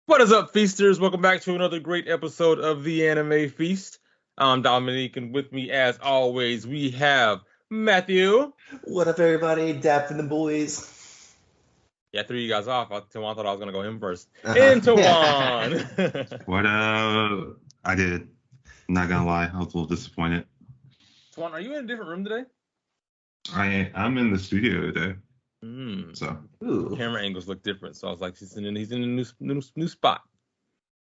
What is up, feasters? Welcome back to another great episode of the Anime Feast. I'm Dominique, and with me, as always, we have Matthew. What up, everybody? Dap and the boys. Yeah, I threw you guys off. Tawan thought I was going to go him first. Uh-huh. And Tawan. What I did. I'm not gonna lie, I was a little disappointed. Tawan, are you in a different room today? I'm in the studio today. So Ooh. Camera angles look different, so I was like, he's in a new spot.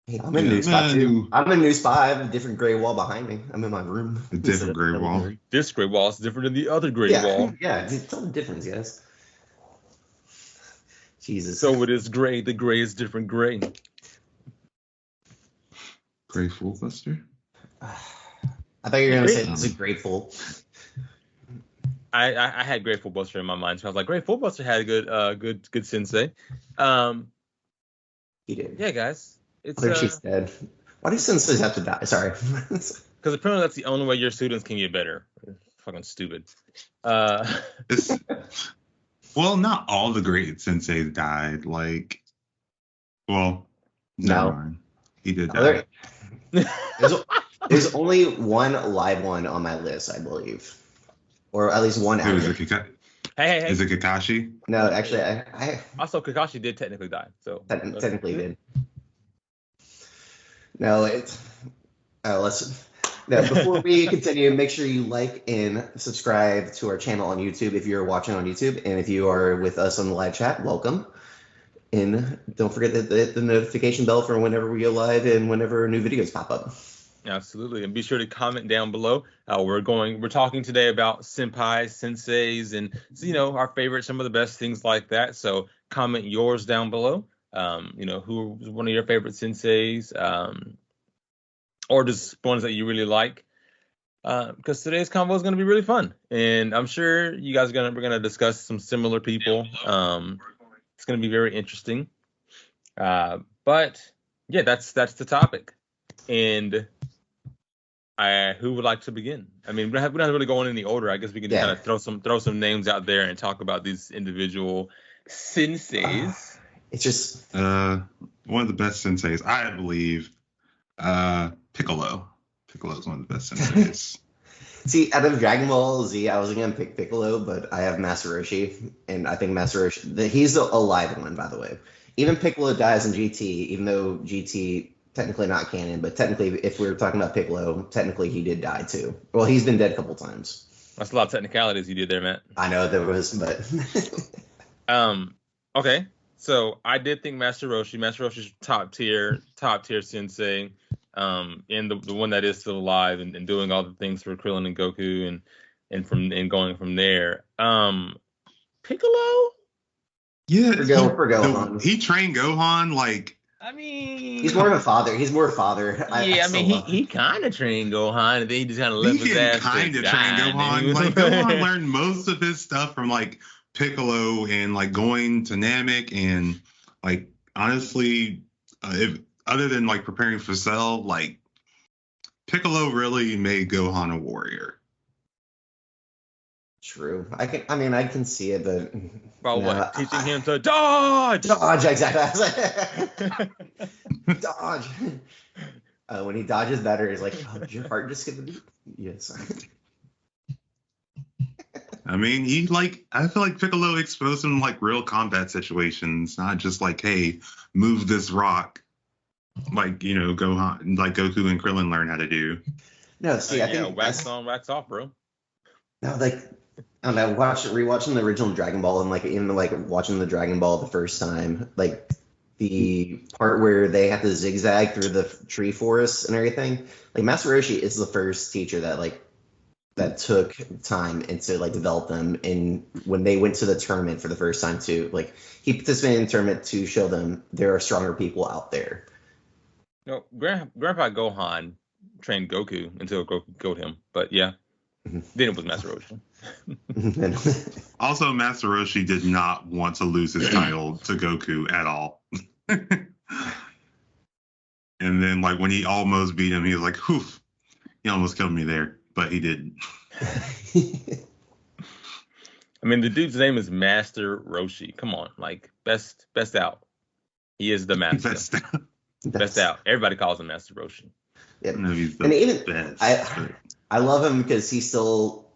Hey, I'm in a new spot too. I'm in a new spot. I have a different gray wall behind me. I'm in my room. a different gray wall. This gray wall is different than the other gray wall. Yeah, tell the difference, guys. Jesus. So it is gray. The gray is different gray. Gray Full Buster? I thought you were gonna say it's a grateful. I had Grateful Buster in my mind, so I was like, Grateful Buster had a good sensei. He did. Yeah, guys, it's I think she's dead. Why do senseis have to die? Sorry. because apparently that's the only way your students can get better. Fucking stupid. Well, not all the great senseis died. Like, well, No. never mind. He did die. There's only one live one on my list, I believe, or at least one. Who is active. it? Hey. Is it Kakashi? No, actually, I Also, Kakashi did technically die, so technically did. No, it's. Before we continue, make sure you like and subscribe to our channel on YouTube if you're watching on YouTube, and if you are with us on the live chat, welcome. And don't forget to hit the notification bell for whenever we go live and whenever new videos pop up. Absolutely, and be sure to comment down below. We're talking today about senpais, senseis, and our favorites, some of the best things like that. So comment yours down below. Who was one of your favorite senseis, or just ones that you really like. Because today's convo is going to be really fun, and I'm sure you guys we're gonna discuss some similar people. It's going to be very interesting. But yeah, that's the topic. And who would like to begin? I mean, we're not really going in any order. I guess we can kind of throw some names out there and talk about these individual senseis. It's just one of the best senseis, I believe. Piccolo. Piccolo is one of the best senseis. see, out of Dragon Ball Z, I was gonna pick Piccolo, but I have Master Roshi, and I think Master Roshi, he's a live one, by the way. Even Piccolo dies in GT, even though GT technically not canon, but technically, if we were talking about Piccolo, technically he did die too. Well, he's been dead a couple times. That's a lot of technicalities you did there, Matt. I know there was, but okay. So I did think Master Roshi's top tier sensei, and the one that is still alive and doing all the things for Krillin and Goku and going from there. Piccolo? Yeah, for Gohan. He trained Gohan like. I mean, he's more of a father. He's more a father. He kind of trained Gohan, and then he just kind of left his ass. He kind of trained Gohan. Like Gohan learned most of his stuff from like Piccolo and like going to Namek, and like honestly, if other than like preparing for Cell, like Piccolo really made Gohan a warrior. True. I can see it, but about what? Teaching him to dodge. Dodge, exactly. Dodge. When he dodges better, he's like, "Oh, did your heart just skip a beat?" Yes. I mean, I feel like Piccolo exposed him like real combat situations, not just like, hey, move this rock, like Gohan, like Goku and Krillin learn how to do. No, see, I think wax on, wax off, bro. No, like I don't know, rewatching the original Dragon Ball and like even like watching the Dragon Ball the first time, like the part where they have to zigzag through the tree forest and everything. Like Master Roshi is the first teacher that took time and to like develop them. And when they went to the tournament for the first time too, like he participated in the tournament to show them there are stronger people out there. No, Grandpa Gohan trained Goku until Goku killed him. But yeah, then it was Master Roshi. Also, Master Roshi did not want to lose his title to Goku at all. And then, like, when he almost beat him, he was like, "Whew, he almost killed me there," but he didn't. I mean, the dude's name is Master Roshi. Come on, like best out. He is the master. Best out. Everybody calls him Master Roshi. Yeah. No, he's the And even best. I love him because he's still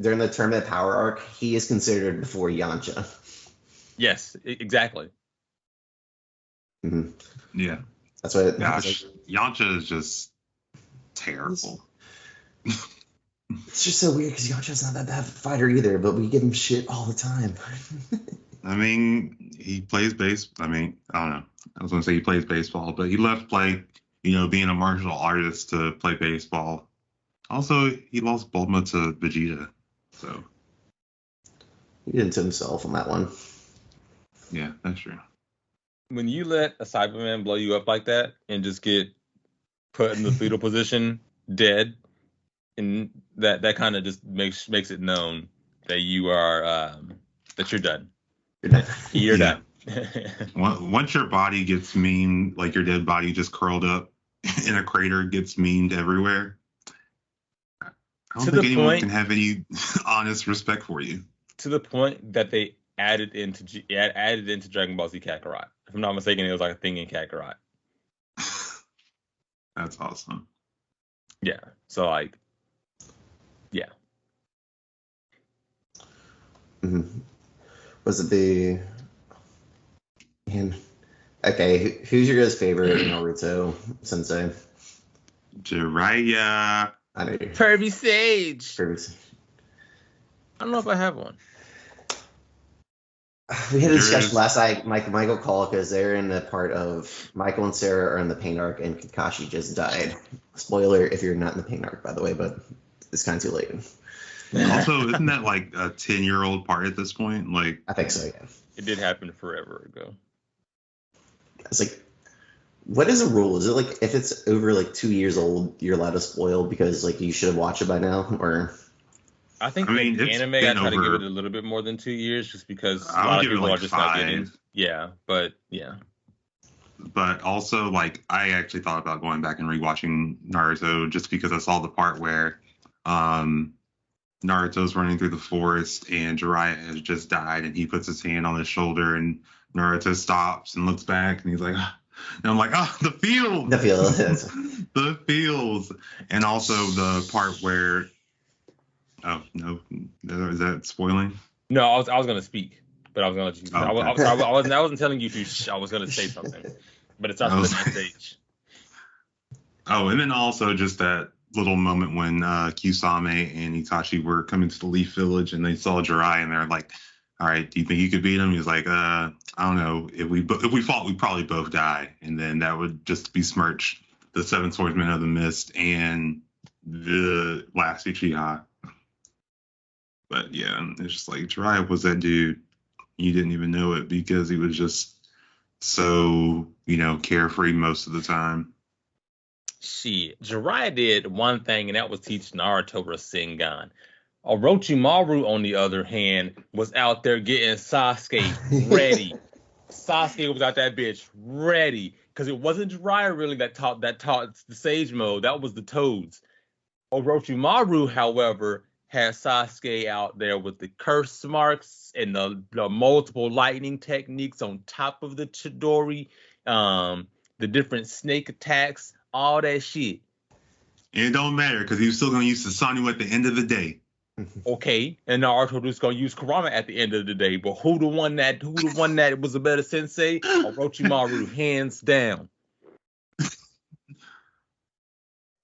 during the tournament power arc. He is considered before Yamcha. Yes, exactly. Mm-hmm. Yeah. That's what. Gosh, Yamcha is just terrible. It's just so weird because Yamcha's not that bad of a fighter either, but we give him shit all the time. I mean, he plays bass. I mean, I don't know. I was going to say he plays baseball, but he left play, being a martial artist to play baseball. Also, he lost Bulma to Vegeta. So. He did it to himself on that one. Yeah, that's true. When you let a Cyberman blow you up like that and just get put in the fetal position, dead, and that kind of just makes it known that you are that you're done. You're done. Once your body gets mean, like your dead body just curled up in a crater, gets memed everywhere. I don't think anyone can have any honest respect for you. To the point that they added into Dragon Ball Z Kakarot. If I'm not mistaken, it was like a thing in Kakarot. That's awesome. Yeah. So yeah. Mm-hmm. Was it the? Okay, who's your guys' favorite Naruto sensei? Jiraiya. I know. Pervy Sage. I don't know if I have one. We had a discussion last night. Michael called because they're in the part of Michael and Sarah are in the pain arc, and Kakashi just died. Spoiler if you're not in the pain arc, by the way, but it's kind of too late. Also, isn't that like a 10-year-old part at this point? Like, I think so. Yeah. It did happen forever ago. It's like, what is the rule? Is it like if it's over like 2 years old, you're allowed to spoil because like you should have watched it by now, or? I think anime, I try to give it a little bit more than 2 years, just because a lot of people are just 5. Not getting. Yeah, but yeah. But also, like, I actually thought about going back and rewatching Naruto just because I saw the part where Naruto's running through the forest and Jiraiya has just died, and he puts his hand on his shoulder, and Naruto stops and looks back, and he's like, and I'm like, the field, the fields, and also the part where. Oh no! Is that spoiling? No, I was gonna speak, but I was gonna let you. I wasn't telling you to. I was gonna say something, but it's not the stage. Oh, and then also just that little moment when Kisame and Itachi were coming to the Leaf Village and they saw Jiraiya and they're like, "All right, do you think you could beat him?" He's like, "I don't know. If we fought, we'd probably both die, and then that would just besmirch the Seven Swordsmen of the Mist and the last Uchiha." But yeah, it's just like Jiraiya was that dude. You didn't even know it because he was just so, carefree most of the time. Shit, Jiraiya did one thing, and that was teach Naruto Rasengan. Orochimaru, on the other hand, was out there getting Sasuke ready. Sasuke was out that bitch ready, because it wasn't Jiraiya really that taught the Sage Mode. That was the Toads. Orochimaru, however, had Sasuke out there with the curse marks and the multiple lightning techniques on top of the Chidori, the different snake attacks, all that shit. It don't matter because he was still going to use Susanoo at the end of the day. Okay, and Naruto was going to use Kurama at the end of the day, but who the one that was a better sensei? Orochimaru, hands down.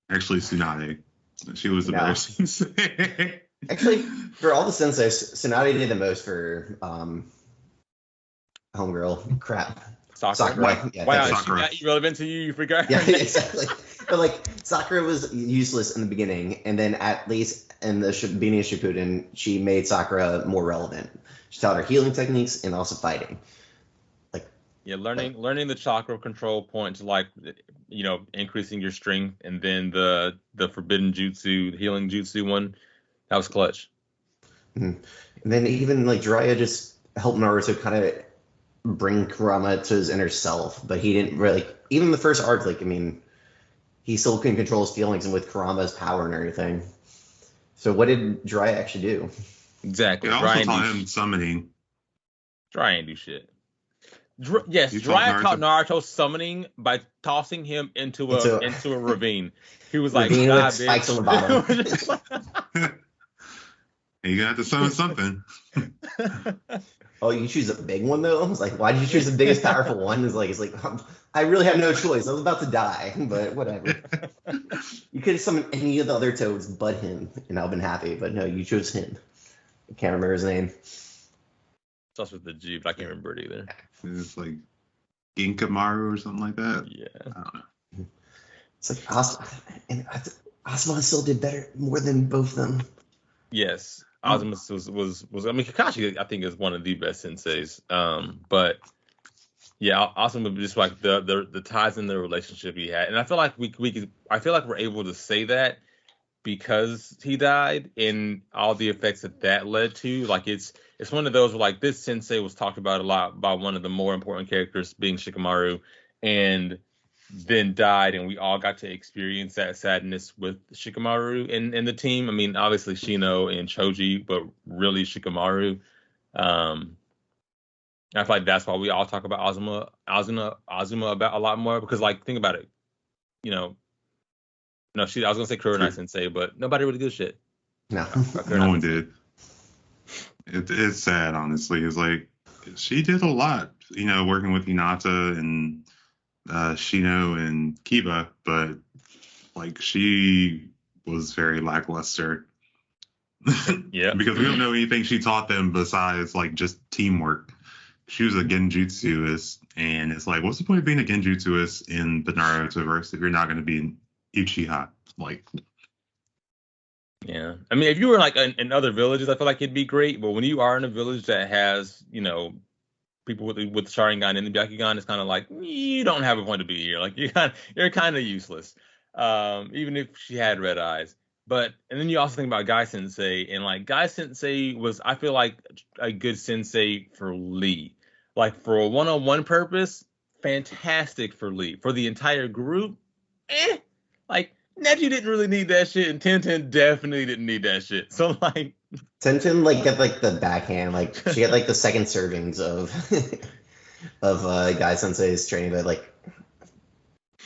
Actually, Tsunade. She was the better sensei. Actually, for all the senseis, Tsunade did the most for homegirl. Crap. Sakura. Yeah, Sakura. She got irrelevant to you. You forgot. Yeah, exactly. But like Sakura was useless in the beginning, and then at least in the beginning of Shippuden, she made Sakura more relevant. She taught her healing techniques and also fighting. Learning the chakra control point to increasing your strength, and then the forbidden jutsu, the healing jutsu one, that was clutch. Mm-hmm. And then even Jiraiya just helped Naruto kind of bring Kurama to his inner self, but he didn't really. Even the first arc, he still couldn't control his feelings, and with Kurama's power and everything. So what did Jiraiya actually do? Exactly. It also taught him summoning. Jiraiya ain't do shit. Yes, You taught Jiraiya taught Naruto. Naruto summoning by tossing him into It's a a ravine. He was like, ravine "Die, with spikes on the bottom. You're gonna have to summon something. Oh, you choose a big one though? I was like, why did you choose the biggest powerful one? It's like I really have no choice. I was about to die, but whatever. You could have summoned any of the other toads but him, and I've been happy. But no, you chose him. I can't remember his name. Starts with the G, but I can't remember it either. It's like Ginkamaru or something like that. Yeah. I don't know. It's like Asuma still did better, more than both of them. Yes. Asuma was I mean, Kakashi I think is one of the best senseis. But yeah, Asuma just like the ties in the relationship he had, and I feel like we're able to say that because he died and all the effects that led to. Like it's one of those where like this sensei was talked about a lot by one of the more important characters being Shikamaru, and then died, and we all got to experience that sadness with Shikamaru and the team. I mean, obviously Shino and Choji, but really Shikamaru. I feel like that's why we all talk about Azuma about a lot more, because like think about it, you know. No, I was gonna say Kurenai Sensei, but nobody really gives a shit. No. No one did. It's sad, honestly. It's like she did a lot, working with Hinata and Shino and Kiba, but like she was very lackluster. Yeah. Because we don't know anything she taught them besides like just teamwork. She was a genjutsuist, and it's like, what's the point of being a genjutsuist in the Narutoverse if you're not going to be an Uchiha? Like, yeah. I mean, if you were like in other villages, I feel like it'd be great. But when you are in a village that has, people with Sharingan and the Byakugan, it's kind of like you don't have a point to be here. Like you're kind of useless. Even if she had red eyes. And then you also think about Guy Sensei, and like Guy Sensei was, I feel like, a good sensei for Lee. Like for a one-on-one purpose, fantastic for Lee. For the entire group, like Neji didn't really need that shit, and Tenten definitely didn't need that shit. So like Tenten like got like the backhand, like she had like the second servings of Guy Sensei's training, but like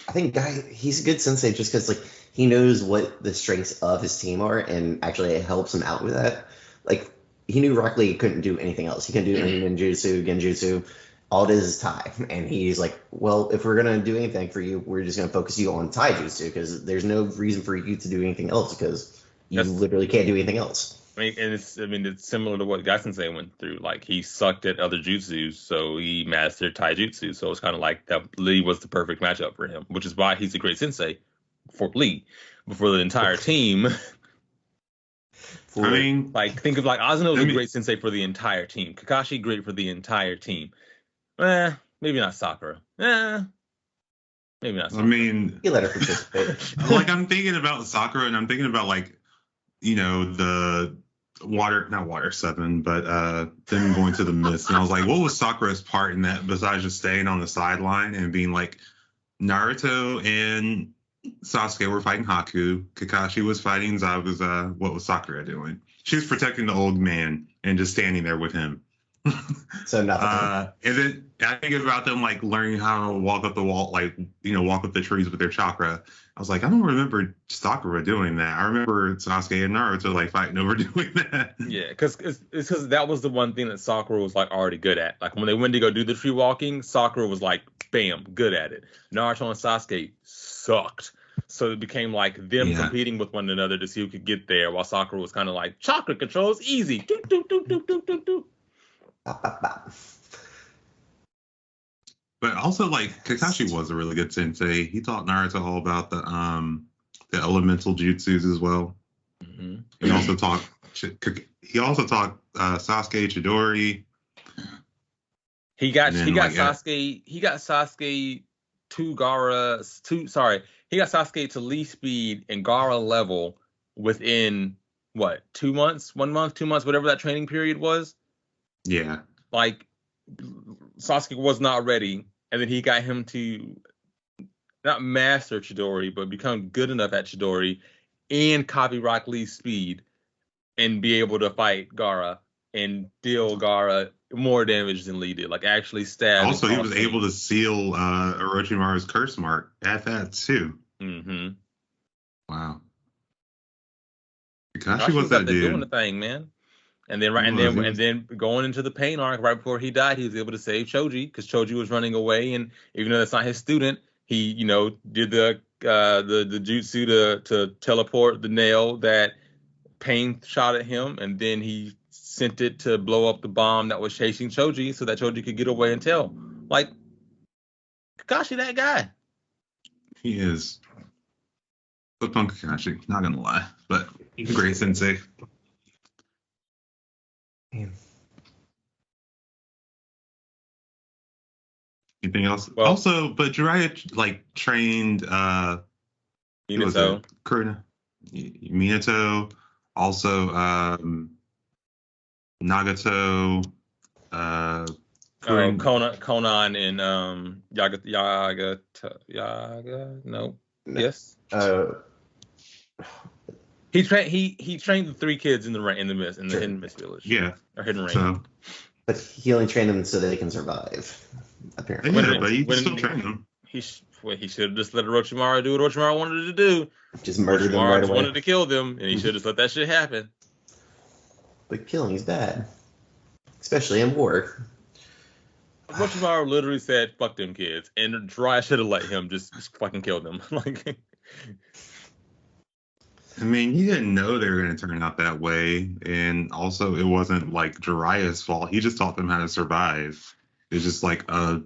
I think Guy, he's a good sensei just because like he knows what the strengths of his team are, and actually it helps him out with that. Like he knew Rock Lee couldn't do anything else. He couldn't do any ninjutsu, genjutsu. All it is Tai, and he's like, well, if we're gonna do anything for you, we're just gonna focus you on taijutsu because there's no reason for you to do anything else because you literally can't do anything else. It's similar to what Guy Sensei went through. Like he sucked at other jutsus, so he mastered taijutsu. So it's kind of like that Lee was the perfect matchup for him, which is why he's a great sensei for Lee. But for the entire team, I mean, like think of like Azuno's a great sensei for the entire team. Kakashi great for the entire team. Maybe not Sakura. Maybe not Sakura. I mean, You let her participate. Like I'm thinking about Sakura, and I'm thinking about like, the not Water 7, but them going to the mist. And I was like, what was Sakura's part in that besides just staying on the sideline and being like, Naruto and Sasuke were fighting Haku, Kakashi was fighting Zabuza. What was Sakura doing? She was protecting the old man and just standing there with him. So nothing. And then I think about them like learning how to walk up the wall, like walk up the trees with their chakra. I was like, I don't remember Sakura doing that. I remember Sasuke and Naruto like fighting over doing that. Yeah, because that was the one thing that Sakura was like already good at. Like when they went to go do the tree walking, Sakura was like, bam, good at it. Naruto and Sasuke sucked. So it became like them competing with one another to see who could get there, while Sakura was kind of like, chakra controls easy. Do, do, do, do, do, do, do. But also, like, Kakashi was a really good sensei. He taught Naruto all about the elemental jutsus as well. Mm-hmm. He also taught Sasuke Chidori. He got Sasuke to Lee speed and Gaara level within what, 2 months, 1 month, 2 months, whatever that training period was. Yeah. Like Sasuke was not ready, and then he got him to not master Chidori, but become good enough at Chidori and copy Rock Lee's speed and be able to fight Gaara and deal Gaara more damage than Lee did. Like actually stab. Also, he was able to seal Orochimaru's curse mark at that too. Mm-hmm. Wow. Kakashi was that dude doing the thing, man. And then then going into the pain arc right before he died, he was able to save Choji because Choji was running away, and even though that's not his student, he did the jutsu to teleport the nail that Pain shot at him, and then he sent it to blow up the bomb that was chasing Choji so that Choji could get away and tell. Like Kakashi, that guy. He is. Flip on Kakashi, not gonna lie, but he's a great sensei. Anything else? Well, also, but Jiraiya trained Minato. Minato, also Nagato, Conan and Yaga. No. Yes. He trained the 3 kids in the Hidden Mist village. Yeah. Or Hidden Rain. So, but he only trained them so they can survive. Apparently. Yeah, but he still trained them. He should have just let Orochimaru do what Orochimaru wanted to do. Just murdered them right away. Wanted to kill them, and he should have just let that shit happen. But killing is bad, especially in war. Orochimaru literally said, "Fuck them kids," and Jiraiya should have let him just fucking kill them. Like, I mean, he didn't know they were going to turn out that way, and also it wasn't like Jiraiya's fault. He just taught them how to survive. It's just like a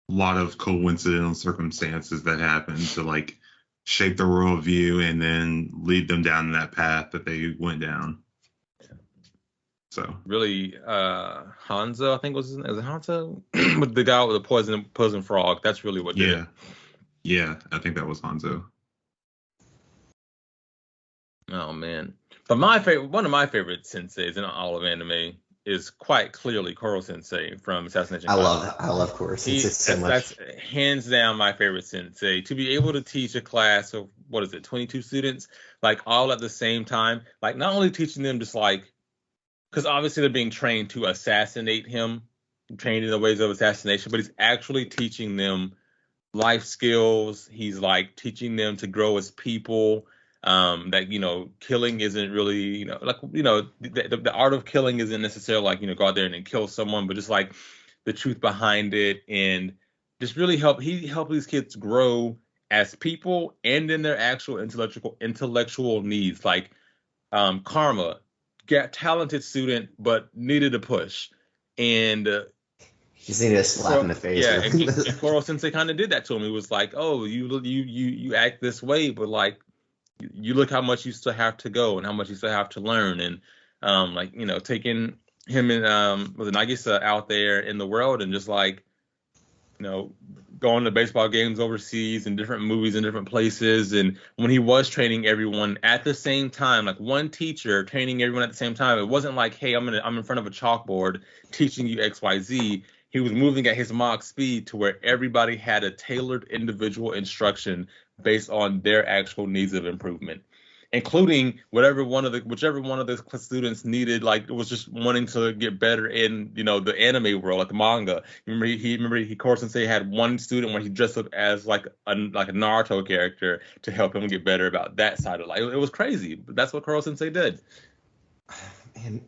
lot of coincidental circumstances that happened to like shape their worldview and then lead them down that path that they went down. So really, Hanzo, I think was it Hanzo? With the guy with the poison frog. That's really what did it. Yeah, I think that was Hanzo. Oh man. But one of my favorite senseis in all of anime is quite clearly Koro Sensei from Assassination Classroom. I love Koro Sensei so much. That's hands down my favorite sensei. To be able to teach a class of 22 students, like all at the same time, like not only teaching them just like, because obviously they're being trained to assassinate him, trained in the ways of assassination, but he's actually teaching them life skills. He's like teaching them to grow as people. That killing isn't really the art of killing isn't necessarily like go out there and kill someone, but just like the truth behind it, and just really help these kids grow as people and in their actual intellectual needs. Like Karma, talented student but needed a push, and he just needed a slap in the face. Yeah, and Koro Sensei kind of did that to him. He was like, "Oh, you act this way, but like." You look how much you still have to go and how much you still have to learn, and taking him and with Nagisa out there in the world and just like going to baseball games overseas and different movies in different places, and when he was training everyone at the same time, like one teacher training everyone at the same time, it wasn't like, hey, I'm in front of a chalkboard teaching you XYZ. He was moving at his Mach speed to where everybody had a tailored individual instruction based on their actual needs of improvement, including whichever one of the students needed, like it was just wanting to get better in the anime world, like the manga. Remember Koro Sensei had one student where he dressed up as like a Naruto character to help him get better about that side of life. It was crazy, but that's what Koro Sensei did. And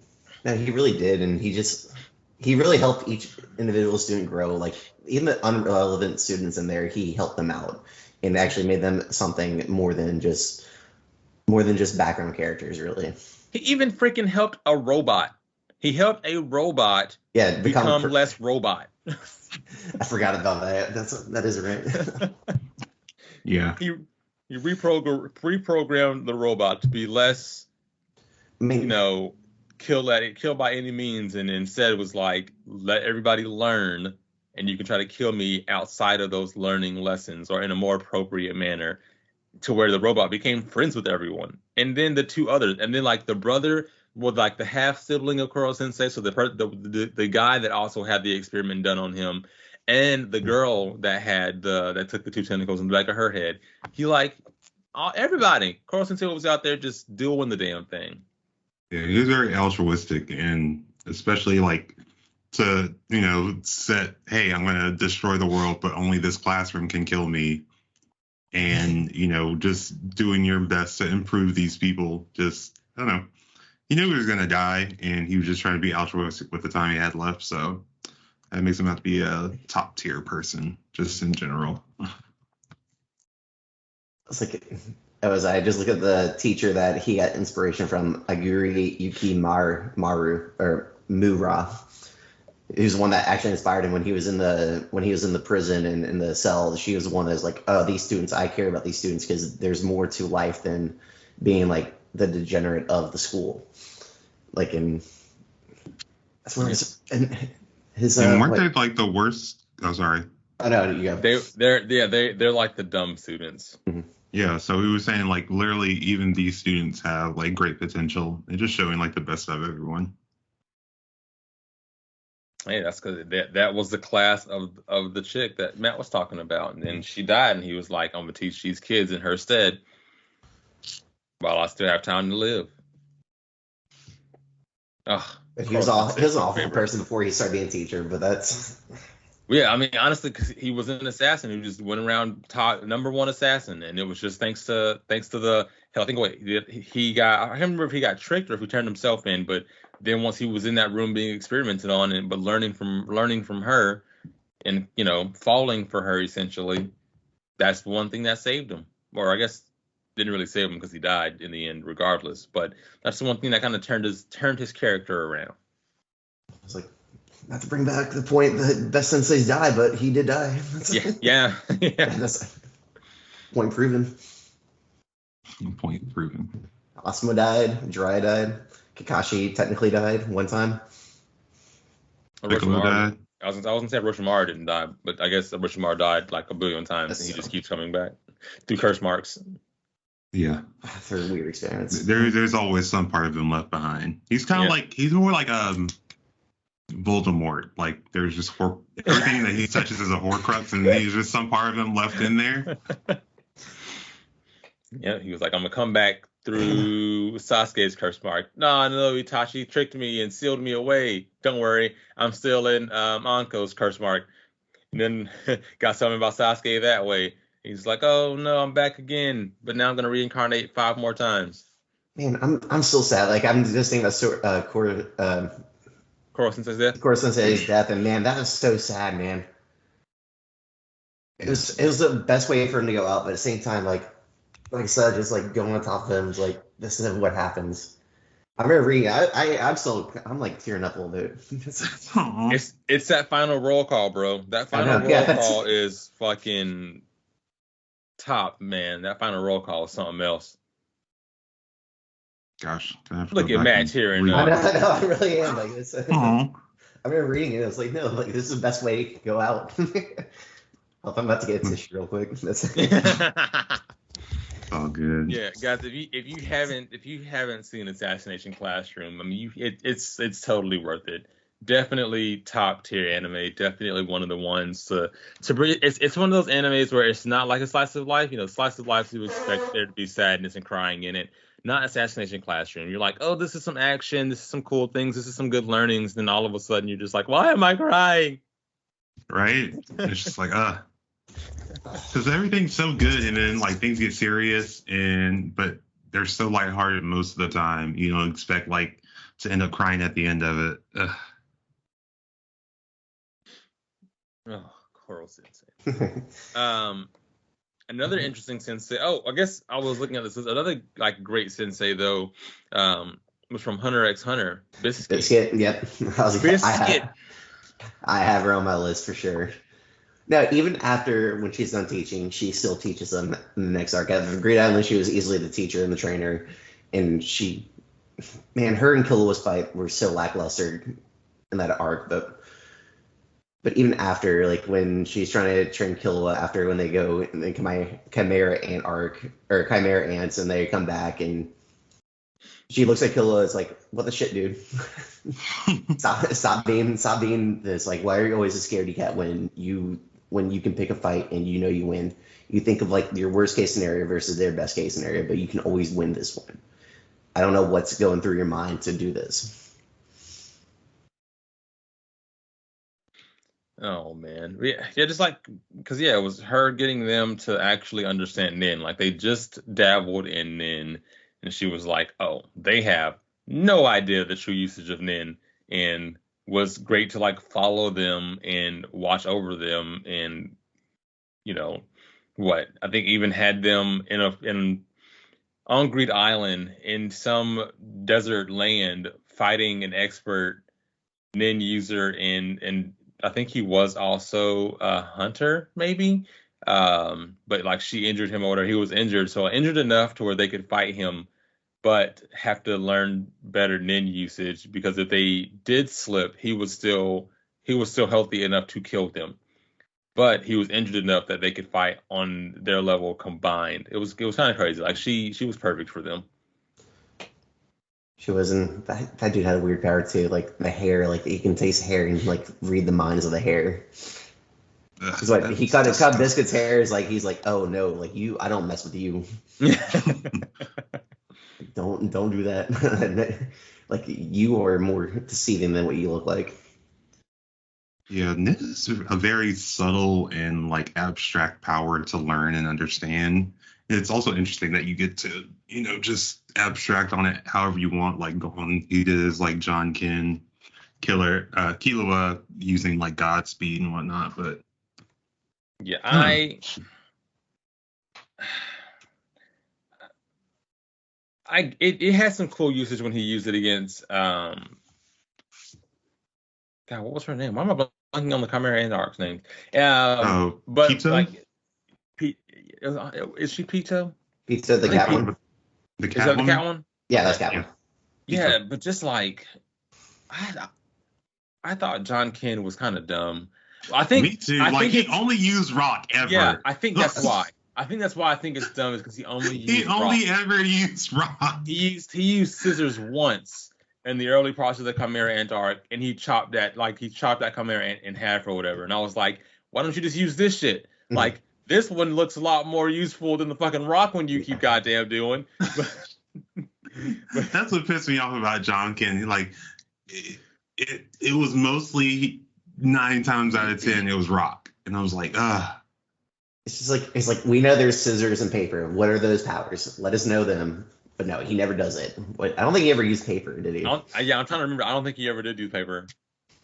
no, he really did, and he really helped each individual student grow. Like even the irrelevant students in there, he helped them out and actually made them something more than just background characters, really. He even freaking helped a robot. He helped a robot become less robot. I forgot about that. That is right. Yeah. He reprogrammed the robot to be less, kill by any means, and instead was like, let everybody learn, and you can try to kill me outside of those learning lessons or in a more appropriate manner, to where the robot became friends with everyone. And then the two others, and then like the brother was like the half sibling of Koro Sensei, so the guy that also had the experiment done on him, and the girl that took the 2 tentacles in the back of her head. He everybody. Koro Sensei was out there just doing the damn thing. Yeah, he was very altruistic, and especially like to set, hey, I'm gonna destroy the world, but only this classroom can kill me, and just doing your best to improve these people. Just I don't know. He knew he was gonna die, and he was just trying to be altruistic with the time he had left. So that makes him have to be a top tier person, just in general. It's like I just look at the teacher that he got inspiration from, Aguri Yuki Maru or Mura, who's the one that actually inspired him when he was in the prison and in the cell. She was the one that's like, oh, these students, I care about these students because there's more to life than being like the degenerate of the school. Like in that's where his And weren't they like the worst? Oh, sorry. Oh no, you go. They're like the dumb students. Mm-hmm. Yeah, so he was saying like literally even these students have like great potential and just showing like the best of everyone. Hey, that's because that was the class of the chick that Matt was talking about, and then she died, and he was like, "I'm gonna teach these kids in her stead while I still have time to live." Oh, he was an awful person before he started being a teacher, but that's. Yeah, I mean, honestly, because he was an assassin who just went around top #1 assassin, and it was just thanks to the hell. I think he got. I can't remember if he got tricked or if he turned himself in, but then once he was in that room being experimented on, but learning from her, and falling for her essentially, that's one thing that saved him. Or I guess didn't really save him because he died in the end, regardless. But that's the one thing that kind of turned his character around. It's like. Not to bring back the point that best senseis die, but he did die. Yeah. That's point proven. Point proven. Asuma died. Jiraiya died. Kakashi technically died one time. Piccolo died. I was gonna say Orochimaru didn't die, but I guess Orochimaru died like a billion times, and he just keeps coming back through curse marks. Yeah, through weird experiments. There's always some part of him left behind. He's kind of like he's more like Voldemort. Like there's just everything that he touches is a Horcrux, and there's just some part of him left in there. Yeah, he was like, I'm gonna come back through Sasuke's curse mark. No, Itachi tricked me and sealed me away. Don't worry, I'm still in Anko's curse mark. And then got something about Sasuke that way. He's like, oh no, I'm back again, but now I'm gonna reincarnate 5 more times. Man, I'm still sad. Like I'm just thinking about Koro Sensei's death, and man, that was so sad, man. It was the best way for him to go out, but at the same time, like I said, just like going on top of him, is like this is what happens. I remember reading. I'm like tearing up a little bit. It's that final roll call, bro. That final roll call is fucking top, man. That final roll call is something else. Gosh, look at Matt tearing up. I know, I really am. Like this. I remember reading it. I was like, no, like this is the best way to go out. I'm about to get a tissue real quick. All good. Yeah, guys, if you haven't seen Assassination Classroom, I mean, it's totally worth it. Definitely top tier anime. Definitely one of the ones to bring. It's one of those animes where it's not like a slice of life. Slice of life, you expect there to be sadness and crying in it. Not Assassination Classroom. You're like, oh, this is some action. This is some cool things. This is some good learnings. Then all of a sudden, you're just like, why am I crying? Right? It's just like, because everything's so good, and then like things get serious, but they're so lighthearted most of the time. You don't expect like to end up crying at the end of it. Oh, Coral Sensei. Another interesting sensei. Oh, I guess I was looking at this. Another like great sensei though was from Hunter x Hunter. Biscuit. Yep. I have her on my list for sure. No, even after when she's done teaching, she still teaches them in the next arc. At Great Island, she was easily the teacher and the trainer, and her and Killua's fight were so lackluster in that arc, But even after, like when she's trying to train Killua, after when they go and then Chimera Ant arc or Chimera Ants, and they come back and she looks at Killua, it's like, what the shit, dude? stop being this. Like, why are you always a scaredy cat when you can pick a fight and you win? You think of like your worst case scenario versus their best case scenario, but you can always win this one. I don't know what's going through your mind to do this. Oh man, yeah, just like because yeah, it was her getting them to actually understand Nin. Like they just dabbled in Nin, and she was like, "Oh, they have no idea the true usage of Nin," and was great to like follow them and watch over them, and you know what? I think even had them in on Greed Island in some desert land fighting an expert Nin user and I think he was also a hunter, maybe. But like she injured him or whatever. He was injured, so injured enough to where they could fight him, but have to learn better Nin usage because if they did slip, he was still healthy enough to kill them. But he was injured enough that they could fight on their level combined. It was kind of crazy. Like she was perfect for them. She wasn't that dude had a weird power too, like the hair, like he can taste hair and like read the minds of the hair. Because like he cut Biscuit's hair is like he's like, oh no, like you, I don't mess with you. Don't do that. Like you are more deceiving than what you look like. Yeah, this is a very subtle and like abstract power to learn and understand. And it's also interesting that you get to, just abstract on it however you want. Like Gohan, he did his like John Ken killer, Killua using like Godspeed and whatnot. But Yeah, it has some cool usage when he used it against God, what was her name? Why am I blanking on the Chimera and Ark's name? But Pizza, like, is she Pito? Pizza, the I think cat one. the Is cat that the one. cat one? Yeah, that's cat one. Yeah, but just like, I thought John Ken was kind of dumb. I think Me too. I Like think he only used rock ever. yeah, I think that's why. I think that's why I think it's dumb is because he only He used only rock. ever used rock. He used scissors once in the early parts of the Chimera Ant arc, and he chopped that Chimera Ant in half or whatever. And I was like, why don't you just use this shit? Like this one looks a lot more useful than the fucking rock one you keep goddamn doing. That's what pissed me off about John Ken. Like it was mostly 9 times out of 10 it was rock, and I was like, It's like we know there's scissors and paper. What are those powers? Let us know them. But no, he never does it. I don't think he ever used paper, did he? I'm trying to remember. I don't think he ever did do paper.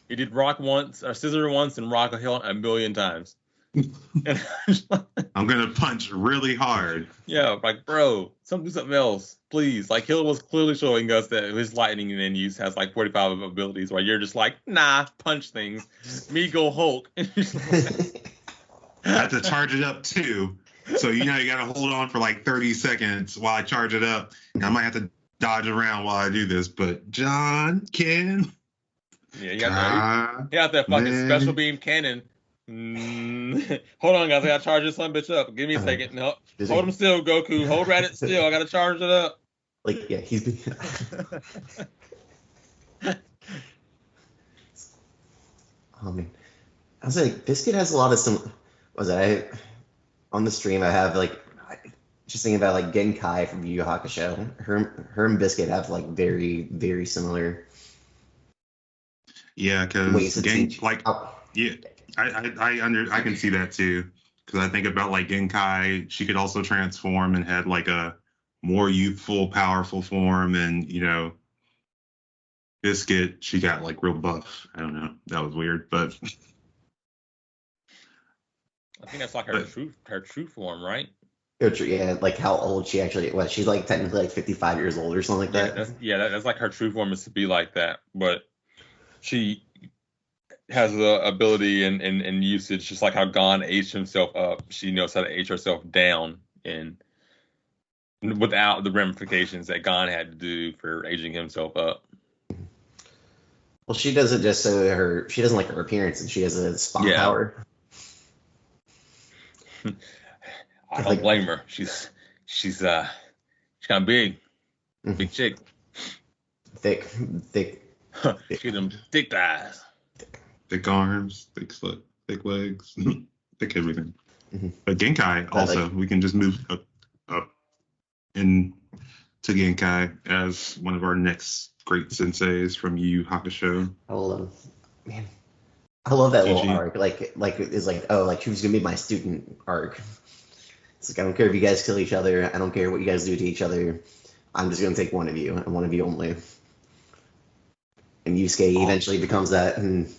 He did rock once, or scissor once, and rock a hill a million times. I'm gonna punch really hard. Yeah, like bro, do something else, please. Like Hill was clearly showing us that his lightning in use has like 45 abilities, while you're just like, nah, punch things. Me go Hulk. I have to charge it up too. So you gotta hold on for like 30 seconds while I charge it up. And I might have to dodge around while I do this, but John Ken. Yeah, you got that fucking special beam cannon. Hold on, guys. I gotta charge this son bitch up. Give me a second. No, hold him still, Goku. Hold Raditz still. I gotta charge it up. Like, yeah, he's been. Oh man, I was like, Biscuit has a lot of some. On the stream? I have like just thinking about like Genkai from Yu Yu Hakusho. Her and Biscuit have like very very similar. Yeah, because yeah. I can see that too, because I think about like Genkai, she could also transform and had like a more youthful, powerful form, and Biscuit, she got like real buff. I don't know, that was weird, but I think that's like her true form, right? Yeah, like how old she actually was. She's like technically like 55 years old or something like that. That's like her true form is to be like that, but she has the ability and usage, just like how Gon aged himself up. She knows how to age herself down, and without the ramifications that Gon had to do for aging himself up. Well, she does it just so she doesn't like her appearance, and she has a spawn power. I don't blame her. She's kind of big chick, thick. She them thick thighs. Thick arms, thick legs, thick everything. But Genkai also, we can just move up in to Genkai as one of our next great senseis from Yu Yu Hakusho. I love, man, I love that little Genji. arc. Like it's like, oh, like who's gonna be my student arc? It's like I don't care if you guys kill each other. I don't care what you guys do to each other. I'm just gonna take one of you and one of you only. And Yusuke eventually becomes that. And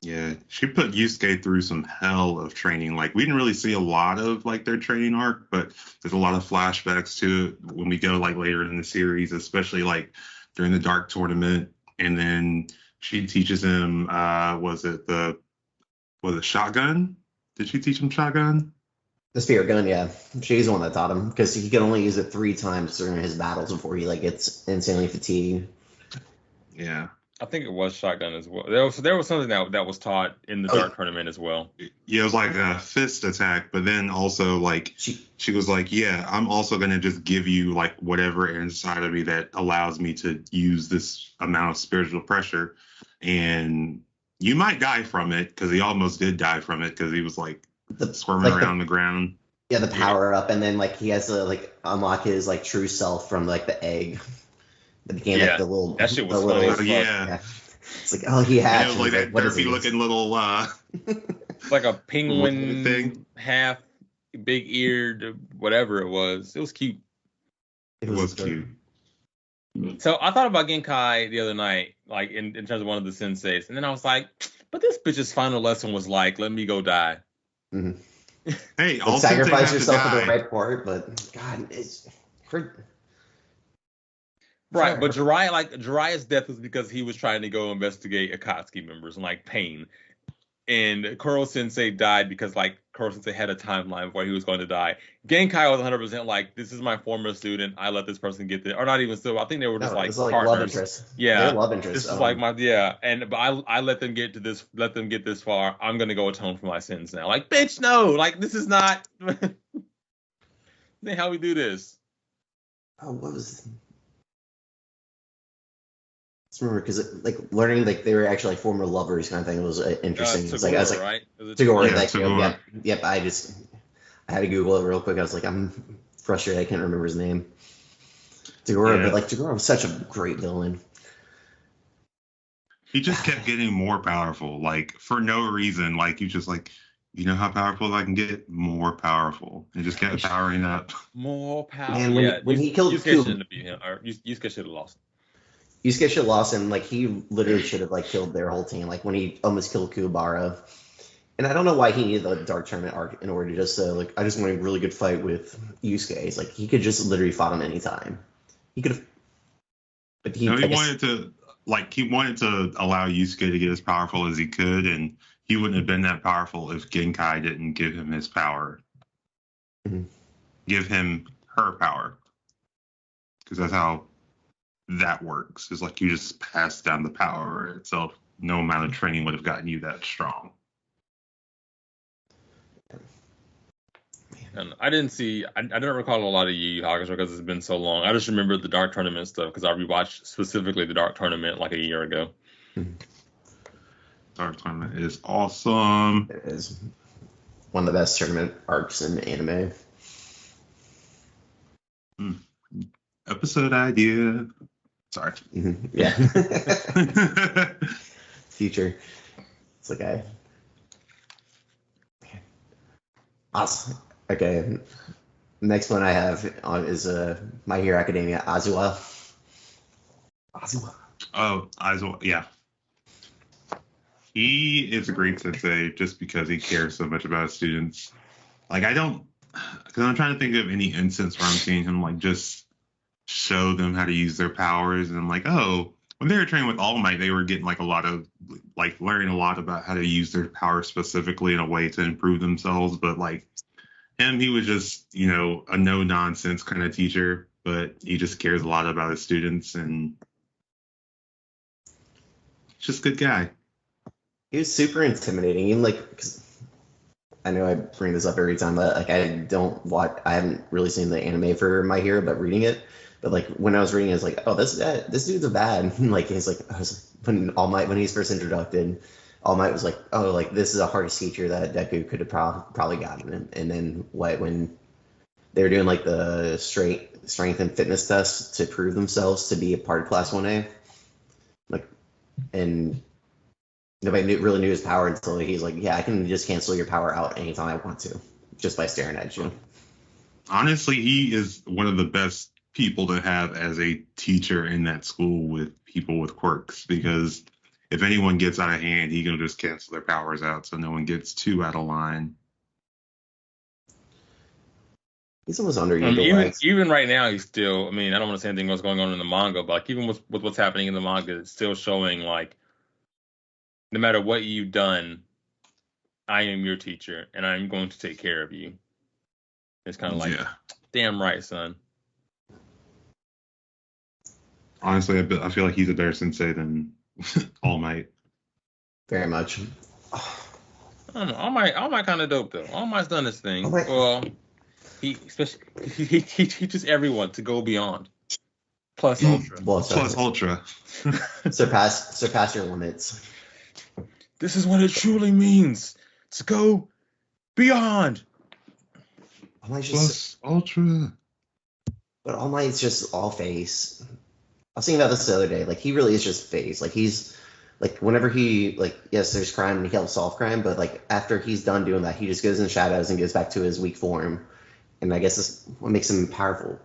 Yeah, she put Yusuke through some hell of training. Like, we didn't really see a lot of like their training arc, but there's a lot of flashbacks to it when we go like later in the series, especially like during the Dark Tournament. And then she teaches him, was it shotgun? Did she teach him shotgun? the spear gun, yeah, she's the one that taught him because he can only use it 3 times during his battles before he like gets insanely fatigued. Yeah. I think it was shotgun as well. There was something that was taught in the Dark Tournament as well. Yeah, it was like a fist attack, but then also like she was like, yeah, I'm also gonna just give you like whatever inside of me that allows me to use this amount of spiritual pressure, and you might die from it, because he almost did die from it, because he was like squirming around the ground. Yeah, the power up, and then like he has to like unlock his like true self from like the egg. It became like the little. That shit was the little, funny. Yeah. It's like, oh, he had. Yeah, like that derpy looking little. It's like a penguin thing. Half big eared, whatever it was. It was cute. It was cute. So I thought about Genkai the other night, like in terms of one of the senseis, and then I was like, but this bitch's final lesson was like, let me go die. Mm-hmm. Hey, like, sacrifice yourself for the right part, but God, it's right. But Jiraiya's death was because he was trying to go investigate Akatsuki members and like Pain. And Kuro Sensei died because like Kuro Sensei had a timeline where he was going to die. Genkai was 100% like, this is my former student. I let this person get there, or not even still. I think they were just like partners. Love interest. Yeah, they're love interest. This is like my but I let them get to this. Let them get this far. I'm gonna go atone for my sins now. Like, bitch, no. Like, this is not. Then how we do this? Oh, what was? I remember because like learning like they were actually like former lovers kind of thing was interesting. Tagore, I was like, right? Tagore, yeah, Tagore. Yep. I had to Google it real quick. I was like, I'm frustrated. I can't remember his name. Tagore, but like Tagore was such a great villain. He just kept getting more powerful, like for no reason. Like you just like, you know how powerful I can get? More powerful. And just kept powering up. More power. And when he killed Yusuke shouldn't have beat him, or Yusuke should have lost. Yusuke should have lost, and like he literally should have like killed their whole team. Like when he almost killed Kuwabara, and I don't know why he needed the Dark Tournament arc in order to just like I just want a really good fight with Yusuke. It's like he could just literally fought him anytime. He could have, but he wanted to allow Yusuke to get as powerful as he could, and he wouldn't have been that powerful if Genkai didn't give him his power. Mm-hmm. Give him her power, because that's how that works. Is like you just pass down the power itself. No amount of training would have gotten you that strong. And I didn't recall a lot of Yu Yu Hakusho because it's been so long. I just remember the Dark Tournament stuff because I rewatched specifically the Dark Tournament like a year ago. Dark Tournament is awesome. It is one of the best tournament arcs in anime. Episode idea. Sorry. Mm-hmm. Yeah. Future. It's like awesome. Okay. Next one I have is My Hero Academia, Azua. Oh, Aizawa, yeah. He is a great sensei just because he cares so much about his students. Like because I'm trying to think of any instance where I'm seeing him like just show them how to use their powers, and I'm like, oh, when they were training with All Might, they were getting like a lot of like learning a lot about how to use their power specifically in a way to improve themselves. But like him, he was just, a no nonsense kind of teacher, but he just cares a lot about his students, and just a good guy. He was super intimidating, even like because I know I bring this up every time, but like I haven't really seen the anime for My Hero, but reading it. But like when I was reading it, I was like, oh, this dude's a bad. Like he's like, when he's first introduced, All Might was like, oh, like this is the hardest teacher that Deku could have probably gotten. And then when they were doing like the strength and fitness test to prove themselves to be a part of Class 1A. Like, and nobody really knew his power until he's like, yeah, I can just cancel your power out anytime I want to, just by staring at you. Honestly, he is one of the best people to have as a teacher in that school with people with quirks, because if anyone gets out of hand, he can just cancel their powers out so no one gets too out of line. He's almost underutilized. Even right now, he's still. I mean, I don't want to say anything what's going on in the manga, but like even with what's happening in the manga, it's still showing like no matter what you've done, I am your teacher, and I'm going to take care of you. It's kind of like, damn right, son. Honestly, I feel like he's a better sensei than All Might. Very much. All Might kind of dope though. All Might's done this thing. Well, he teaches everyone to go beyond. Plus ultra. Plus ultra. surpass your limits. This is what it truly means to go beyond. Plus ultra. But All Might's just all face. I was thinking about this the other day. Like, he really is just face. Like, he's like, whenever he, like, yes, there's crime and he helps solve crime, but like after he's done doing that, he just goes in the shadows and goes back to his weak form. And I guess that's what makes him powerful.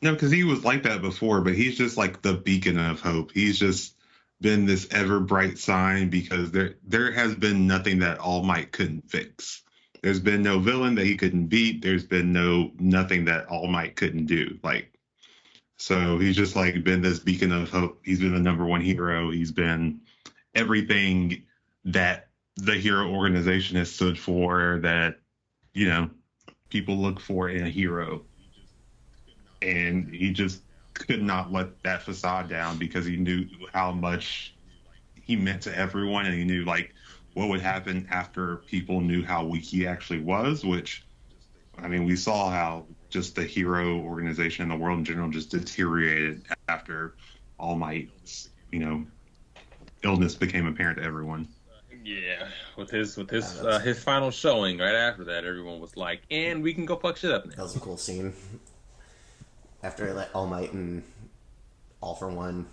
No, because he was like that before, but he's just like the beacon of hope. He's just been this ever bright sign, because there has been nothing that All Might couldn't fix. There's been no villain that he couldn't beat. There's been nothing that All Might couldn't do. Like, so he's just like been this beacon of hope. He's been the number one hero. He's been everything that the hero organization has stood for, that, you know, people look for in a hero. And he just could not let that facade down, because he knew how much he meant to everyone, and he knew like what would happen after people knew how weak he actually was, which, I mean, we saw how just the hero organization and the world in general just deteriorated after All Might's, you know, illness became apparent to everyone. Yeah, with his final showing right after that, everyone was like, and we can go fuck shit up now. That was a cool scene. After like All Might and All for One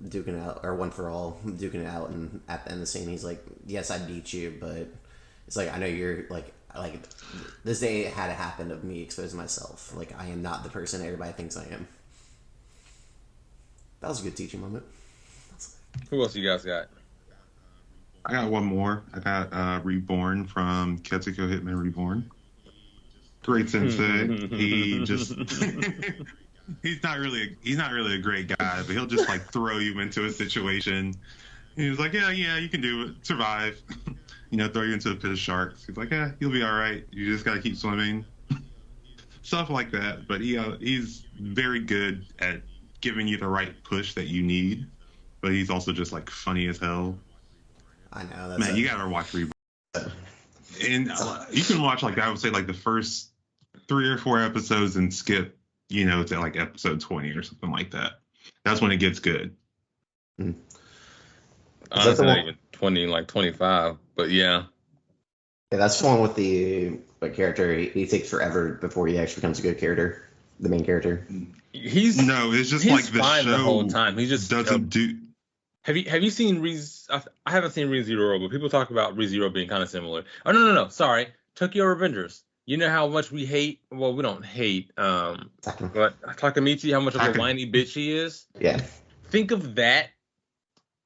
duking out, or One for All duking it out, and at the end of the scene, he's like, "Yes, I beat you, but it's like I know you're like this day had to happen of me exposing myself. Like, I am not the person everybody thinks I am." That was a good teaching moment. Who else you guys got? I got one more. I got Reborn from Ketsuko Hitman Reborn. Great sensei. He just he's not really a great guy, but he'll just like throw you into a situation. He was like, yeah, you can do it, survive. You know, throw you into a pit of sharks. He's like, yeah, you'll be all right. You just gotta keep swimming. Stuff like that. But he's very good at giving you the right push that you need. But he's also just like funny as hell. I know. That's Man, you gotta watch Reborn. And you can watch, like, I would say, like the first 3 or 4 episodes and skip, you know, to like episode 20 or something like that. That's when it gets good. Honestly, not even 20, like 25, but yeah. Yeah, that's the one with the character. He takes forever before he actually becomes a good character, the main character. He's just like the fine show the whole time. He just doesn't do. Have you seen I haven't seen ReZero, but people talk about ReZero being kind of similar. Oh no, sorry, Tokyo Revengers. You know how much we hate. Well, we don't hate. But Takamichi, how much of a whiny bitch he is. Yeah. Think of that.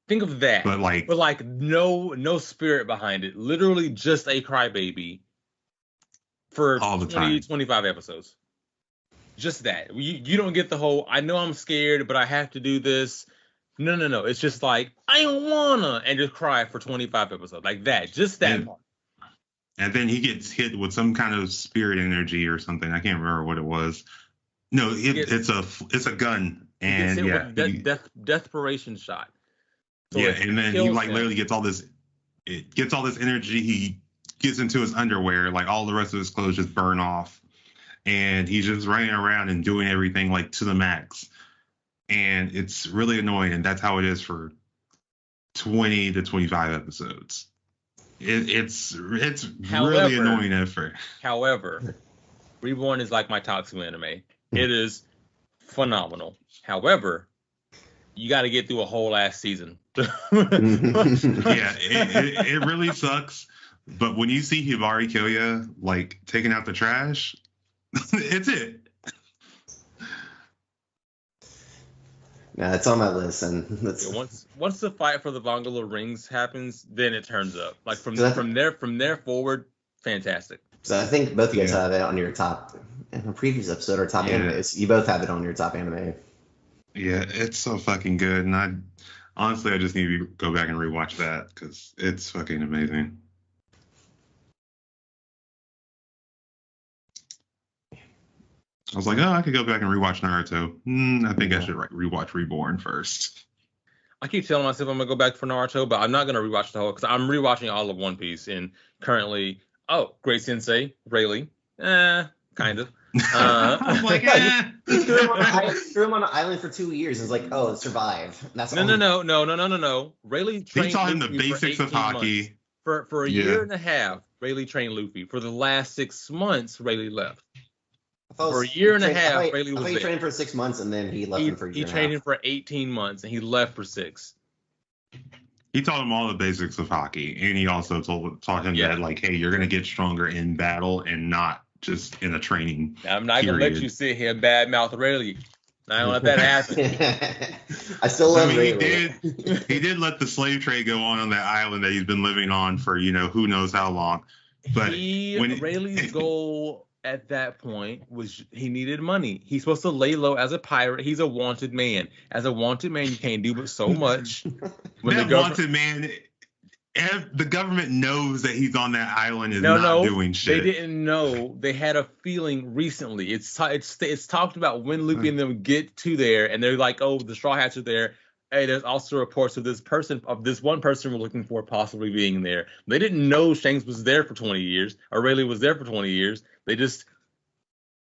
But like no spirit behind it. Literally just a crybaby for all the 20, 25 episodes. Just that. You don't get the whole, I know I'm scared, but I have to do this. No. It's just like, I don't wanna, and just cry for 25 episodes. Like that. Just that part. And then he gets hit with some kind of spirit energy or something. I can't remember what it was. No, it's a gun. And yeah. Desperation shot. So yeah, and then he like literally gets all this energy. He gets into his underwear, like all the rest of his clothes just burn off. And he's just running around and doing everything like to the max. And it's really annoying, and that's how it is for 20 to 25 episodes. It's really annoying at first. However, Reborn is like my top 2 anime. It is phenomenal. However, you got to get through a whole ass season. Yeah, it really sucks. But when you see Hibari Kyoya like taking out the trash, it's it. Yeah, it's on my list, and that's once the fight for the Vangela rings happens, then it turns up. Like from there forward, fantastic. So I think both of you guys have it on your top in a previous episode or top animes. You both have it on your top anime. Yeah, it's so fucking good, and I just need to go back and rewatch that because it's fucking amazing. I was like, oh, I could go back and rewatch Naruto. I think I should rewatch Reborn first. I keep telling myself I'm gonna go back for Naruto, but I'm not gonna rewatch the whole because I'm rewatching all of One Piece and currently, Great Sensei, Rayleigh, kind of. I was like, threw him on an island for 2 years and was like, oh, it survived. That's no. Rayleigh trained He taught him the Luffy basics of hockey. For a year and a half, Rayleigh trained Luffy. For the last 6 months, Rayleigh left. For a year and a half, Rayleigh was there. He trained for 6 months and then he left him for a year. He trained him for 18 months and he left for 6. He taught him all the basics of hockey, and he also taught him that, like, hey, you're gonna get stronger in battle and not just in a training. I'm not gonna let you sit here and badmouth Rayleigh. I don't let that happen. I still love Rayleigh. He did let the slave trade go on that island that he's been living on for who knows how long. But Rayleigh's goal at that point was he needed money. He's supposed to lay low as a pirate. He's a wanted man. As a wanted man, you can't do but so much. Wanted man, the government knows that he's on that island is not doing shit. They didn't know. They had a feeling recently. It's talked about when Luffy and them get to there, and they're like, oh, the Straw Hats are there. Hey, there's also reports of this one person we're looking for possibly being there. They didn't know Shanks was there for 20 years, or Rayleigh was there for 20 years. They just,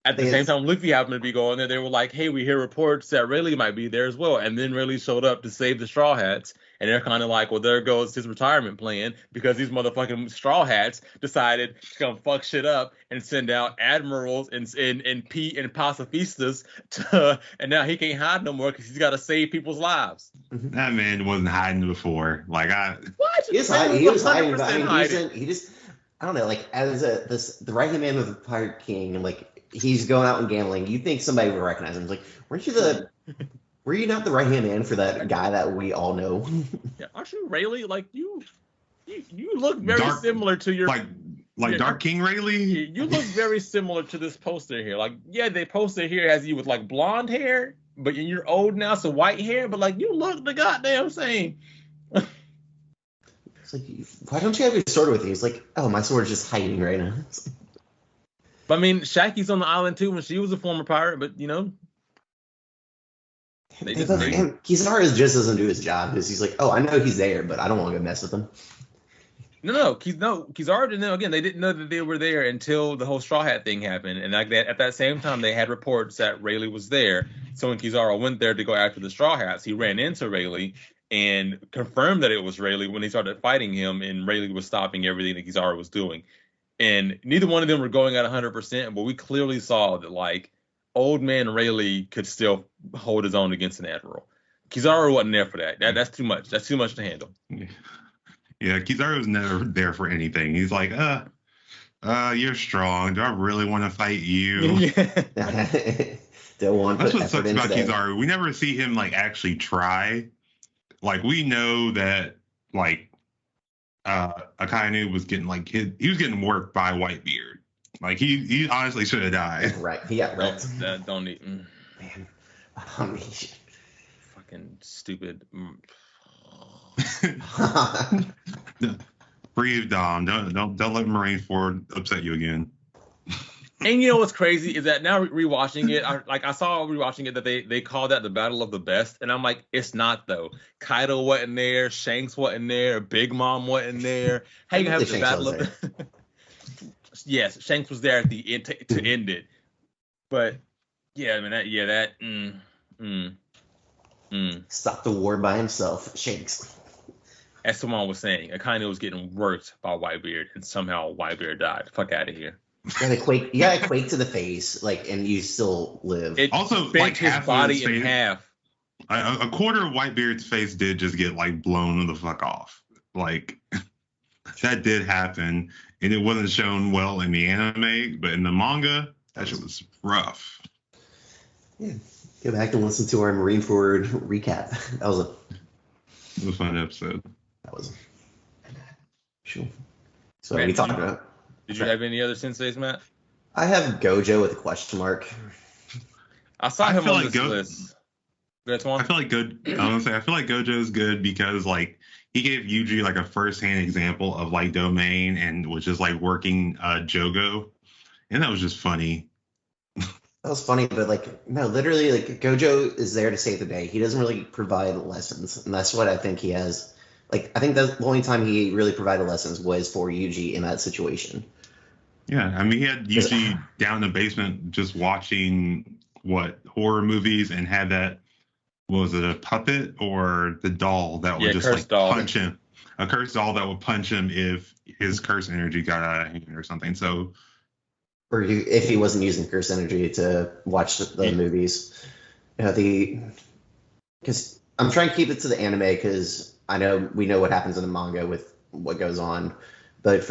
at the same time Luffy happened to be going there, they were like, hey, we hear reports that Rayleigh might be there as well. And then Rayleigh showed up to save the Straw Hats. And they're kind of like, well, there goes his retirement plan because these motherfucking Straw Hats decided to come fuck shit up and send out admirals and pacifistas and now he can't hide no more because he's got to save people's lives. That man wasn't hiding before. Like what? He was hiding. But I mean, he just I don't know. Like as the right hand man of the Pirate King, and like he's going out and gambling. You think somebody would recognize him? It's like, were you not the right hand man for that guy that we all know? Yeah, aren't you Rayleigh? Like you look very similar to your Dark King Rayleigh. You look very similar to this poster here. Like, yeah, they posted here as you with like blonde hair, but you're old now, so white hair. But like, you look the goddamn same. It's like, why don't you have your sword with you? He's like, oh, my sword's just hiding right now. But I mean, Shaki's on the island too, and she was a former pirate. But Kizaru just doesn't do his job because he's like, oh, I know he's there, but I don't want to go mess with him. Kizaru didn't know. Again, they didn't know that they were there until the whole Straw Hat thing happened. And like that, at that same time, they had reports that Rayleigh was there. So when Kizaru went there to go after the Straw Hats, he ran into Rayleigh and confirmed that it was Rayleigh when he started fighting him, and Rayleigh was stopping everything that Kizaru was doing. And neither one of them were going at 100%, but we clearly saw that, like, old man Rayleigh could still hold his own against an admiral. Kizaru wasn't there for that. That's too much. That's too much to handle. Yeah, Kizaru was never there for anything. He's like, you're strong. Do I really want to fight you? Don't want. That's what sucks about Kizaru. We never see him like actually try. Like we know that like Akainu was getting like he was getting worked by Whitebeard. Like he honestly should have died. Right. He got wrecked. Don't need. Man. Fucking stupid. Breathe, Dom. Don't let Marine Ford upset you again. And you know what's crazy is that now rewatching it, I saw rewatching it that they called that the Battle of the Best, and I'm like, it's not though. Kaido wasn't there, Shanks wasn't there, Big Mom wasn't there. How you have the Battle of the Yes, Shanks was there at the end to end it, but yeah, I mean Stop the war by himself, Shanks. As someone was saying, Akainu was getting worked by Whitebeard, and somehow Whitebeard died. Fuck out of here. You gotta quake to the face, like, and you still live. It Also, bent like, his half of body his in face- half. A quarter of Whitebeard's face did just get like blown the fuck off. Like that did happen, and it wasn't shown well in the anime, but in the manga, that shit was rough. Yeah. Go back and listen to our Marine Forward recap. It was a fun episode. That was sure. So Matt, we talked about. Did you have any other senseis, Matt? I have Gojo with a question mark. I saw I him feel on like this list. That's one. I feel like Gojo's good because like he gave Yuji like a first-hand example of like domain and was just like working Jogo, and that was just funny. That was funny, but like no, literally, like Gojo is there to save the day. He doesn't really provide lessons, and that's what I think he has. Like I think the only time he really provided lessons was for Yuji in that situation. Yeah, I mean he had Yuji down in the basement just watching horror movies and had that. Was it a puppet or the doll that would just like doll. punch him? A cursed doll that would punch him if his curse energy got out of hand or something. So, or if he wasn't using curse energy to watch the movies, because I'm trying to keep it to the anime because I know we know what happens in the manga with what goes on, but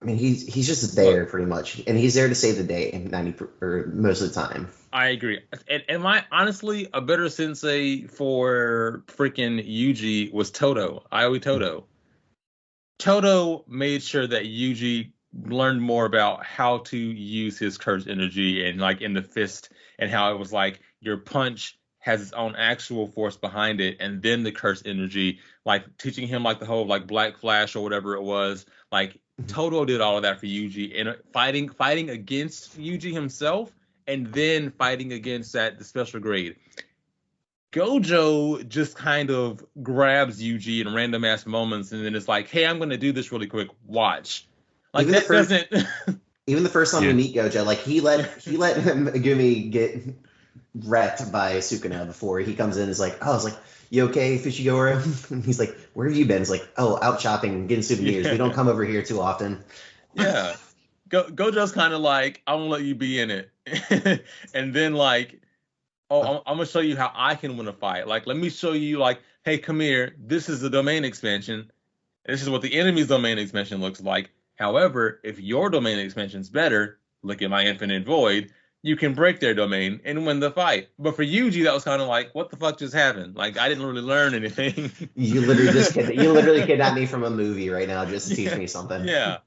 he's just there pretty much, and he's there to save the day most of the time. I agree. And am I honestly a better sensei for freaking Yuji was Toto, Aoi Toto. Toto made sure that Yuji learned more about how to use his curse energy and like in the fist and how it was like your punch has its own actual force behind it and then the curse energy, like teaching him like the whole like Black Flash or whatever it was. Like Toto did all of that for Yuji and fighting against Yuji himself. And then fighting against the special grade. Gojo just kind of grabs Yuji in random ass moments and then it's like, hey, I'm going to do this really quick. Watch. Like even doesn't. Even the first time we meet Gojo, like he let Megumi get wrecked by Sukuna before he comes in. Is like, oh, I was like, you okay, Fushiguro? And he's like, where have you been? He's like, oh, out shopping, getting souvenirs. We don't come over here too often. Yeah. Gojo's kind of like, I won't let you be in it. And then like, oh, I'm going to show you how I can win a fight. Like, let me show you like, hey, come here. This is the domain expansion. This is what the enemy's domain expansion looks like. However, if your domain expansion's better, look at my infinite void, you can break their domain and win the fight. But for Yuji, that was kind of like, what the fuck just happened? Like, I didn't really learn anything. You literally kidnapped me from a movie right now just to teach me something. Yeah.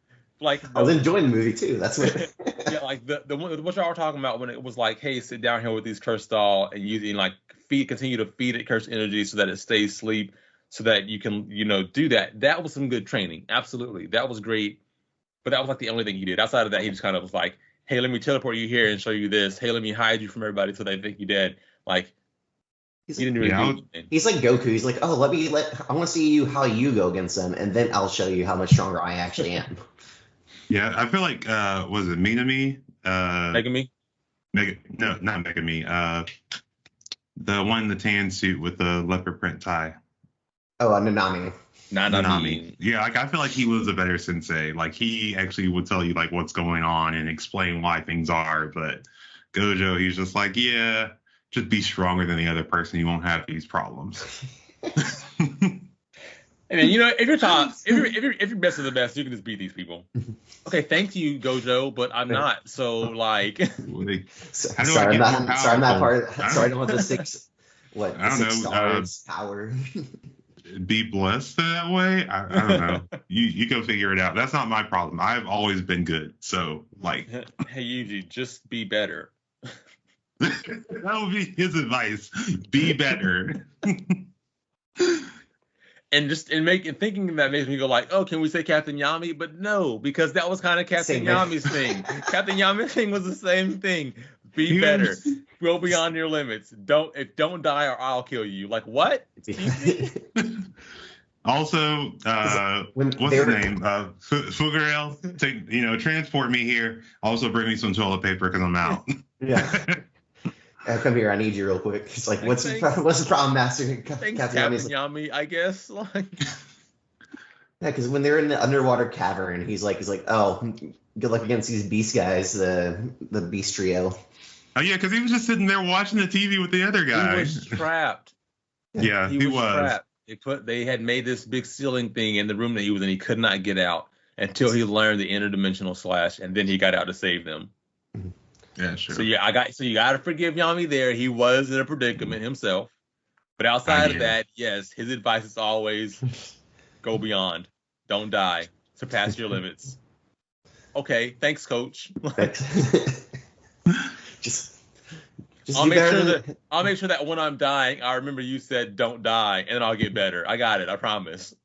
Like I was enjoying the movie too. That's what. Yeah, like the what y'all were talking about when it was like, hey, sit down here with these cursed doll and using like continue to feed it cursed energy so that it stays asleep, so that you can do that. That was some good training. Absolutely, that was great. But that was like the only thing he did. Outside of that, he just kind of was like, hey, let me teleport you here and show you this. Hey, let me hide you from everybody so they think you're dead. Like. He didn't really do anything. He's like Goku. He's like, oh, I want to see how you go against them, and then I'll show you how much stronger I actually am. Yeah, I feel like was it Minami? Megami? No, not Megami. The one in the tan suit with the leopard print tie. Oh, Nanami. Nanami. Yeah, like I feel like he was a better sensei. Like he actually would tell you like what's going on and explain why things are. But Gojo, he's just like, yeah, just be stronger than the other person. You won't have these problems. I mean, if you're best of the best, you can just beat these people. Okay, thank you, Gojo, but I'm not. So like, sorry, I'm not part. Sorry, I don't have the six. What? I don't know. Stars power. Be blessed that way. I don't know. You go figure it out. That's not my problem. I've always been good. So like, hey Yuji, just be better. That would be his advice. Be better. And thinking that makes me go like, oh, can we say Captain Yami? But no, because that was kind of Captain Yami's thing. Captain Yami's thing was the same thing. Be better. Go beyond your limits. Don't die or I'll kill you. Like what? Also, what's his name? Fugurel. Transport me here. Also, bring me some toilet paper because I'm out. Yeah. Come here, I need you real quick. It's like, what's the problem, Master? Captain Yami, I guess. Like, yeah, because when they're in the underwater cavern, he's like, oh, good luck against these beast guys, the beast trio. Oh yeah, because he was just sitting there watching the TV with the other guy. He was trapped. Yeah, He was trapped. They had made this big ceiling thing in the room that he was in. He could not get out until he learned the interdimensional slash, and then he got out to save them. Yeah, sure. So you got to forgive Yami there. He was in a predicament himself. But outside of that, yes, his advice is always go beyond. Don't die. Surpass your limits. Okay, thanks, coach. just I'll make sure that when I'm dying, I remember you said don't die, and then I'll get better. I got it. I promise.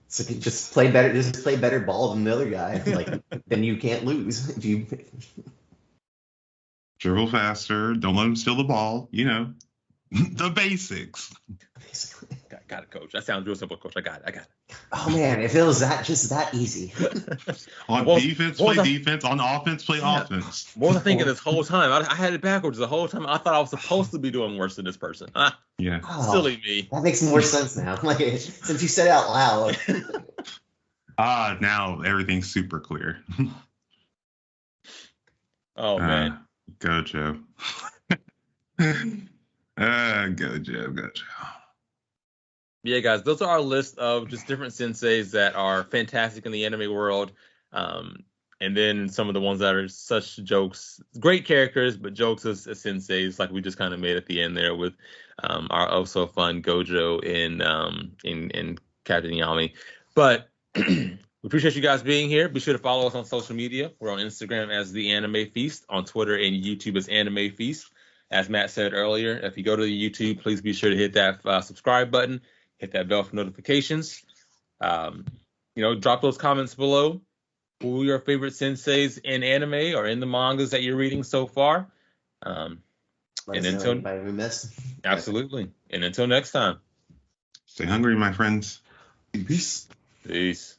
So just play better. Just play better ball than the other guy. Like then you can't lose if you dribble faster. Don't let him steal the ball. You know, the basics. Got it, coach. That sounds real simple, coach. I got it. Oh man, if it was just that easy. On defense, play defense. On offense, play offense. What was I thinking this whole time? I had it backwards the whole time. I thought I was supposed to be doing worse than this person. Yeah. Oh, silly me. That makes more sense now. Like since you said it out loud. Now everything's super clear. Oh man. Go Joe. Go Joe. Yeah, guys, those are our list of just different senseis that are fantastic in the anime world. And then some of the ones that are such jokes, great characters, but jokes as senseis, like we just kind of made at the end there with our oh so fun Gojo in Captain Yami. But we appreciate you guys being here. Be sure to follow us on social media. We're on Instagram as The Anime Feast, on Twitter and YouTube as Anime Feast. As Matt said earlier, if you go to the YouTube, please be sure to hit that subscribe button. Hit that bell for notifications. Drop those comments below. Who are your favorite senseis in anime or in the mangas that you're reading so far? And until anybody we missed. Absolutely. And until next time. Stay hungry, my friends. Peace. Peace.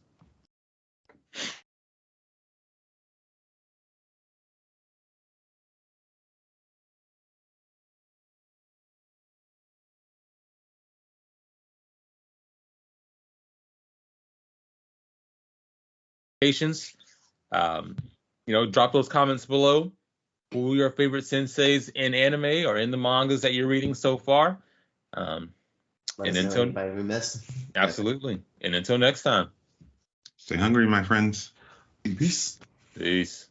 Drop those comments below. Who are your favorite senseis in anime or in the mangas that you're reading so far? And until anybody we missed. Absolutely. And until next time. Stay hungry, my friends. Peace. Peace.